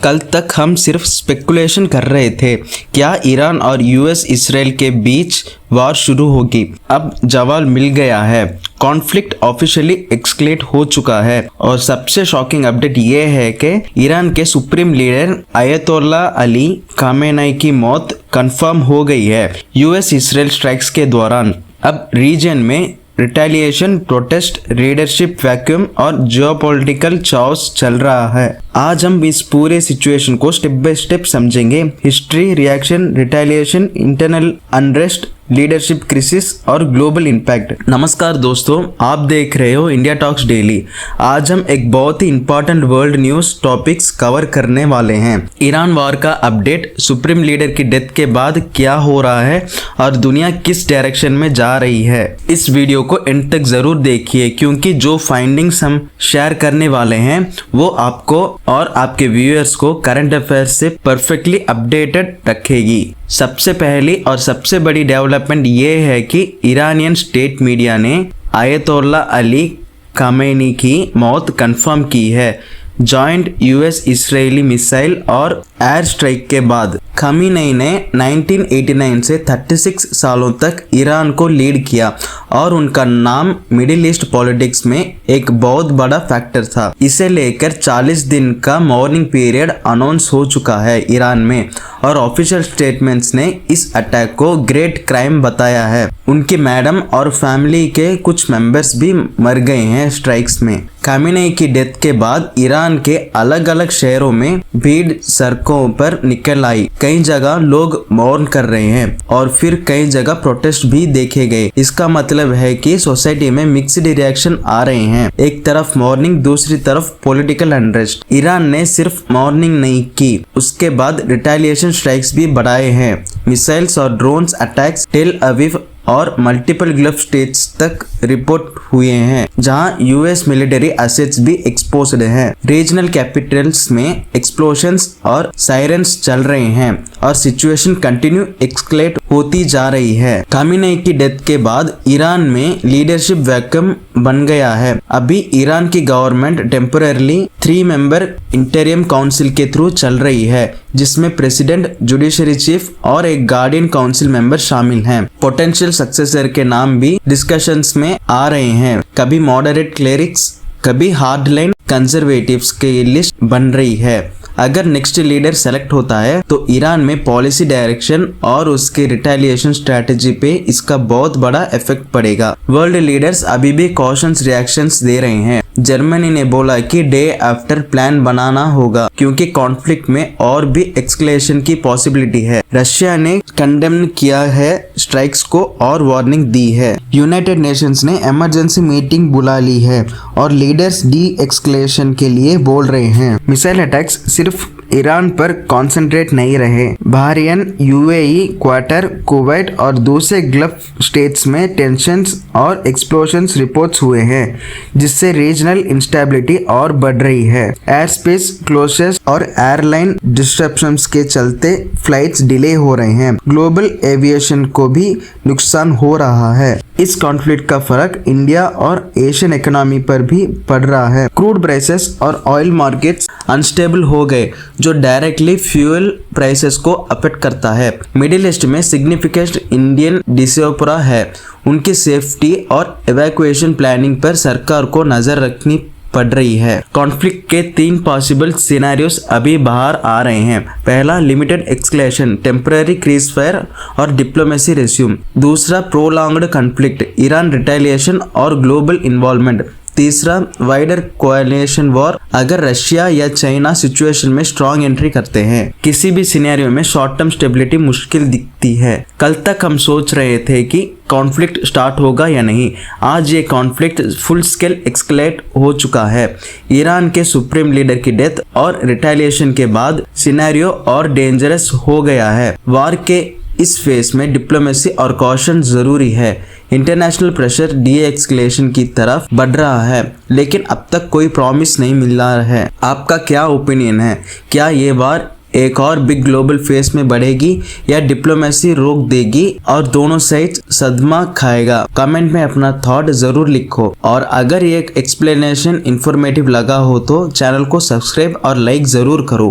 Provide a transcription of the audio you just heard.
कल तक हम सिर्फ स्पेकुलेशन कर रहे थे, क्या ईरान और यूएस इसराइल के बीच वार शुरू होगी। अब जवाब मिल गया है, कॉन्फ्लिक्ट ऑफिशियली एक्सक्लेट हो चुका है। और सबसे शॉकिंग अपडेट ये है कि ईरान के सुप्रीम लीडर अयतोल्ला अली खामेनेई की मौत कंफर्म हो गई है यूएस इसराइल स्ट्राइक्स के दौरान। अब रीजन में रिटेलिएशन, प्रोटेस्ट, लीडरशिप वैक्यूम और जियोपॉलिटिकल चाओस चल रहा है। आज हम इस पूरे सिचुएशन को स्टेप बाय स्टेप समझेंगे। History, reaction, retaliation, internal unrest, leadership crisis और ग्लोबल इम्पैक्ट। नमस्कार दोस्तों, आप देख रहे हो इंडिया टॉक्स डेली। आज हम एक बहुत ही important world news topics cover करने वाले हैं। ईरान वॉर का अपडेट, सुप्रीम लीडर की डेथ के बाद क्या हो रहा है और दुनिया किस डायरेक्शन में जा रही है। इस वीडियो को एंड तक जरूर देखिए, क्योंकि जो फाइंडिंग्स हम शेयर करने वाले हैं वो आपको और आपके व्यूअर्स को करंट अफेयर्स से परफेक्टली अपडेटेड रखेगी। सबसे पहली और सबसे बड़ी डेवलपमेंट ये है कि ईरानियन स्टेट मीडिया ने अयतोल्ला अली खामेनेई की मौत कंफर्म की है। जॉइंट यूएस इसराइली मिसाइल और एयर स्ट्राइक के बाद खामेनेई ने 1989 से 36 सालों तक ईरान को लीड किया और उनका नाम मिडिल ईस्ट पॉलिटिक्स में एक बहुत बड़ा फैक्टर था। इसे लेकर 40 दिन का मॉर्निंग पीरियड अनाउंस हो चुका है ईरान में और ऑफिशियल स्टेटमेंट्स ने इस अटैक को ग्रेट क्राइम बताया है। उनकी मैडम और फैमिली के कुछ मेंबर्स भी मर गए हैं स्ट्राइक्स में। खामेनेई की डेथ के बाद ईरान के अलग अलग शहरों में भीड़ सड़कों पर निकल आई। कई जगह लोग मौन कर रहे हैं और फिर कई जगह प्रोटेस्ट भी देखे गए। इसका मतलब है कि सोसाइटी में मिक्स्ड रिएक्शन आ रहे हैं। एक तरफ मॉर्निंग, दूसरी तरफ पॉलिटिकल अनरेस्ट। ईरान ने सिर्फ मॉर्निंग नहीं की, उसके बाद रिटेलिएशन स्ट्राइक्स भी बढ़ाए हैं। मिसाइल्स और ड्रोन्स अटैक्स टेल अवीव और मल्टीपल गल्फ स्टेट्स तक रिपोर्ट हुए हैं, जहां यूएस मिलिट्री एसेट्स भी एक्सपोज्ड हैं। रीजनल कैपिटल्स में एक्सप्लोशंस और सायरन्स चल रहे हैं और सिचुएशन कंटिन्यू एक्सक्लेट होती जा रही है। खामेनेई की डेथ के बाद ईरान में लीडरशिप वैक्यूम बन गया है। अभी ईरान की government temporary 3 member interim council के थ्रू चल रही है, जिसमें प्रेसिडेंट, जुडिशरी चीफ और एक गार्डियन काउंसिल मेंबर शामिल हैं। पोटेंशियल सक्सेसर के नाम भी डिस्कशंस में आ रहे हैं। कभी मॉडरेट क्लेरिक्स, कभी हार्डलाइन कंजर्वेटिव्स की लिस्ट बन रही है। अगर नेक्स्ट लीडर सेलेक्ट होता है तो ईरान में पॉलिसी डायरेक्शन और उसके रिटेलिएशन स्ट्रेटेजी पे इसका बहुत बड़ा इफेक्ट पड़ेगा। वर्ल्ड लीडर्स अभी भी कॉशंस रिएक्शंस दे रहे हैं। जर्मनी ने बोला कि डे आफ्टर प्लान बनाना होगा, क्योंकि कॉन्फ्लिक्ट में और भी एक्सक्लेशन की पॉसिबिलिटी है। रशिया ने कंडेम किया है स्ट्राइक्स को और वार्निंग दी है। यूनाइटेड नेशंस ने इमरजेंसी मीटिंग बुला ली है और लीडर्स डी एक्सक्लेशन के लिए बोल रहे हैं। मिसाइल अटैक्स सिर्फ ईरान पर कॉन्सेंट्रेट नहीं रहे। बहरीन, यूएई, क्वार्टर, कुवैत और दूसरे गल्फ स्टेट्स में टेंशंस और एक्सप्लोशंस रिपोर्ट्स हुए हैं, जिससे रीजनल इंस्टेबिलिटी और बढ़ रही है। एयर स्पेस क्लोजर्स और एयरलाइन डिस्ट्रप्शंस के चलते फ्लाइट्स डिले हो रहे हैं। ग्लोबल एविएशन को भी नुकसान हो रहा है। इस कॉन्फ्लिक्ट का फर्क इंडिया और एशियन इकोनॉमी पर भी पड़ रहा है। क्रूड प्राइसेस और ऑयल मार्केट्स अनस्टेबल हो गए, जो डायरेक्टली फ्यूल प्राइसेस को अफेक्ट करता है। मिडिल ईस्ट में सिग्निफिकेंट इंडियन डिस्पेरा है। उनकी सेफ्टी और इवैक्यूएशन प्लानिंग पर सरकार को नजर रखनी पड़ रही है। कॉन्फ्लिक्ट के 3 पॉसिबल सिनेरियोस अभी बाहर आ रहे हैं। पहला, limited escalation, temporary crease fire और डिप्लोमेसी रेज्यूम। दूसरा, प्रोलॉन्ग्ड कॉन्फ्लिक्ट, ईरान रिटेलिएशन और ग्लोबल इन्वॉल्वमेंट। तीसरा, वाइडर कोएलिशन वॉर, अगर रशिया या चाइना सिचुएशन में स्ट्रॉन्ग एंट्री करते हैं। किसी भी सिनेरियो में शॉर्ट टर्म स्टेबिलिटी मुश्किल दिखती है। कल तक हम सोच रहे थे कि कॉन्फ्लिक्ट स्टार्ट होगा या नहीं। आज ये कॉन्फ्लिक्ट फुल स्केल एक्सक्लेट हो चुका है। ईरान के सुप्रीम लीडर की डेथ और रिटेलिएशन के बाद सिनेरियो और डेंजरस हो गया है। वॉर के इस फेज में डिप्लोमेसी और कॉशन जरूरी है। इंटरनेशनल प्रेशर डी एस्केलेशन की तरफ बढ़ रहा है, लेकिन अब तक कोई प्रॉमिस नहीं मिल रहा है। आपका क्या ओपिनियन है? क्या ये बार एक और बिग ग्लोबल फेस में बढ़ेगी या डिप्लोमेसी रोक देगी और दोनों साइड सदमा खाएगा? कमेंट में अपना थॉट जरूर लिखो और अगर ये एक्सप्लेनेशन इंफॉर्मेटिव लगा हो तो चैनल को सब्सक्राइब और लाइक जरूर करो।